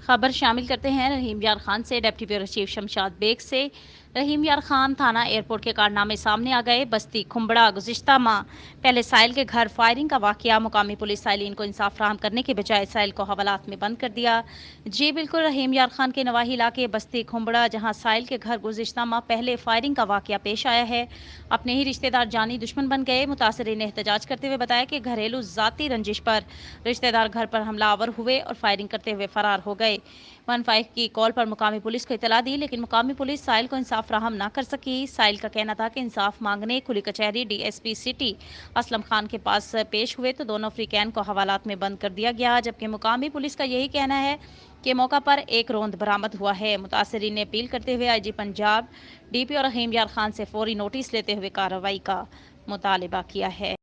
خبر شامل کرتے ہیں رحیم یار خان سے۔ Deputy bureau chief Shamshad Baig سے رحیم یار خان تھانہ ایئرپورٹ کے کارنامے سامنے آ گئے۔ بستی کھمبڑا گزشتہ ماہ پہلے سائل کے گھر فائرنگ کا واقعہ، مقامی پولیس سائلین کو انصاف فراہم کرنے کے بجائے سائل کو حوالات میں بند کر دیا۔ جی بالکل، رحیم یار خان کے نواحی علاقے بستی کھمبڑا جہاں سائل کے گھر گزشتہ ماہ پہلے فائرنگ کا واقعہ پیش آیا ہے، اپنے ہی رشتہ دار جانی دشمن بن گئے۔ متاثرین نے احتجاج کرتے ہوئے بتایا کہ گھریلو ذاتی رنجش پر رشتہ دار گھر پر حملہ آور ہوئے اور فائرنگ کرتے ہوئے فرار ہو گئے۔ 15 کی کال پر مقامی پولیس کو اطلاع دی، لیکن مقامی پولیس سائل کو انصاف فراہم نہ کر سکی۔ سائل کا کہنا تھا کہ انصاف مانگنے کھلی کچہری D S P city Aslam Khan کے پاس پیش ہوئے تو دونوں فریقین کو حوالات میں بند کر دیا گیا، جبکہ مقامی پولیس کا یہی کہنا ہے کہ موقع پر ایک روند برآمد ہوا ہے۔ متاثرین نے اپیل کرتے ہوئے آئی جی پنجاب ڈی پی اور رحیم یار خان سے فوری نوٹس لیتے ہوئے کارروائی کا مطالبہ کیا ہے۔